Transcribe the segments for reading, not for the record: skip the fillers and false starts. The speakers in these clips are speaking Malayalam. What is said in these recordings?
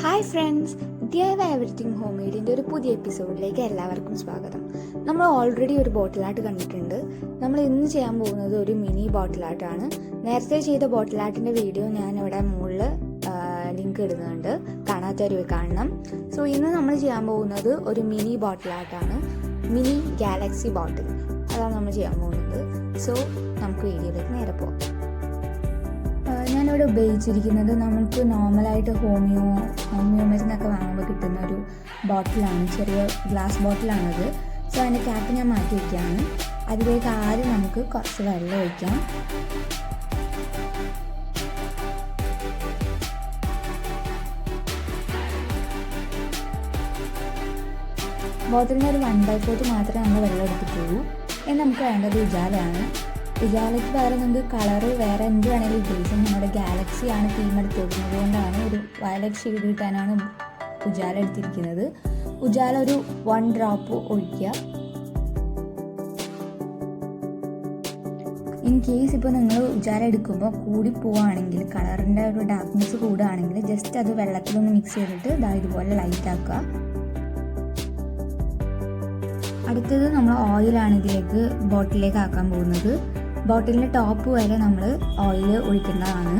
Hi friends, DIY everything home മെയ്ഡിൻ്റെ ഒരു പുതിയ എപ്പിസോഡിലേക്ക് എല്ലാവർക്കും സ്വാഗതം. നമ്മൾ ഓൾറെഡി ഒരു ബോട്ടിൽ ആർട്ട് കണ്ടിട്ടുണ്ട്. നമ്മൾ ഇന്ന് ചെയ്യാൻ പോകുന്നത് ഒരു മിനി ബോട്ടിൽ ആർട്ടാണ്. നേരത്തെ ചെയ്ത ബോട്ടിൽ ആർട്ടിൻ്റെ വീഡിയോ ഞാൻ ഇവിടെ മുകളിൽ ലിങ്ക് ഇടുന്നുണ്ട്, കാണാത്തവർ കാണണം. സോ ഇന്ന് നമ്മൾ ചെയ്യാൻ പോകുന്നത് ഒരു മിനി ബോട്ടിൽ ആർട്ടാണ്, മിനി ഗാലക്സി ബോട്ടിൽ. അതാണ് നമ്മൾ ചെയ്യാൻ പോകുന്നത്. സോ നമുക്ക് വീഡിയോയിലേക്ക് നേരെ പോകാം. ഞാനിവിടെ ഉപയോഗിച്ചിരിക്കുന്നത് നമുക്ക് നോർമലായിട്ട് ഹോമിയോ മരുന്നൊക്കെ വാങ്ങുമ്പോൾ കിട്ടുന്ന ഒരു ബോട്ടിലാണ്, ചെറിയ ഗ്ലാസ് ബോട്ടിലാണത്. സോ അതിൻ്റെ ക്യാപ്പ് ഞാൻ മാറ്റി വയ്ക്കുകയാണ്. അതിലേക്ക് ആദ്യം നമുക്ക് കുറച്ച് വെള്ളം ഒഴിക്കാം. ബോട്ടിലിന് ഒരു 1/4 മാത്രമേ നമ്മൾ വെള്ളം എടുത്തിട്ടുള്ളൂ. ഇനി നമുക്ക് വേണ്ടത് ഉജാലയാണ്. ഉജാലയ്ക്ക് പകരം നമുക്ക് കളറ് വേറെ എന്ത് വേണമെങ്കിലും ഉപയോഗിക്കാം. നമ്മുടെ ഗാലക്സിയാണ് തീം എടുത്തിരിക്കുന്നത്, അതുകൊണ്ടാണ് ഒരു വയലറ്റ് ഷെയ്ഡ് കിട്ടാനാണ് ഉജാല എടുത്തിരിക്കുന്നത്. ഉജാല ഒരു 1 ഡ്രോപ്പ് ഒഴിക്കുക. ഇൻ കേസ് ഇപ്പോൾ നിങ്ങൾ ഉജാല എടുക്കുമ്പോൾ കൂടി പോവുകയാണെങ്കിൽ, കളറിൻ്റെ ഒരു ഡാർക്ക്നെസ് കൂടുകയാണെങ്കിൽ ജസ്റ്റ് അത് വെള്ളത്തിലൊന്ന് മിക്സ് ചെയ്തിട്ട് ഇതുപോലെ ലൈറ്റ് ആക്കുക. അടുത്തത് നമ്മൾ ഓയിലാണ് ഇതിലേക്ക് ബോട്ടിലേക്ക് ആക്കാൻ പോകുന്നത്. ബോട്ടിലിൻ്റെ ടോപ്പ് വരെ നമ്മൾ ഓയിൽ ഒഴിക്കേണ്ടതാണ്.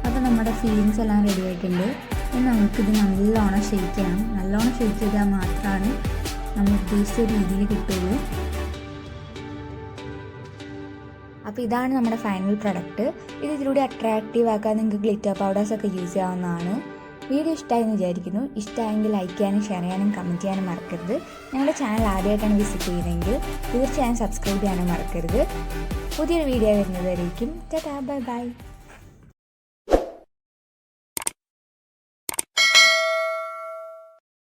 അപ്പോൾ നമ്മുടെ ഫീലിങ്സ് എല്ലാം റെഡി ആയിട്ടുണ്ട്. ഇനി നമുക്കിത് നല്ലോണം ഷെയ്ക്ക് ചെയ്യണം. നല്ലോണം ഷെയ്ക്ക് ചെയ്താൽ മാത്രമാണ് നമ്മൾ ഉദ്ദേശിച്ച രീതിയിൽ കിട്ടുള്ളൂ. അപ്പോൾ ഇതാണ് നമ്മുടെ ഫൈനൽ പ്രൊഡക്റ്റ്. ഇതിലൂടെ അട്രാക്റ്റീവ് ആക്കാൻ നിങ്ങൾക്ക് ഗ്ലിറ്റർ പൗഡേഴ്സൊക്കെ യൂസ് ചെയ്യാവുന്നതാണ്. വീഡിയോ ഇഷ്ടമായെന്ന് വിചാരിക്കുന്നു. ഇഷ്ടമായെങ്കിൽ ലൈക്ക് ചെയ്യാനും ഷെയർ ചെയ്യാനും കമൻറ്റ് ചെയ്യാനും മറക്കരുത്. ഞങ്ങളുടെ ചാനൽ ആദ്യമായിട്ടാണ് വിസിറ്റ് ചെയ്യുന്നതെങ്കിൽ തീർച്ചയായും സബ്സ്ക്രൈബ് ചെയ്യാനും മറക്കരുത്. പുതിയൊരു വീഡിയോ വരുന്നതായിരിക്കും. Tata, bye bye.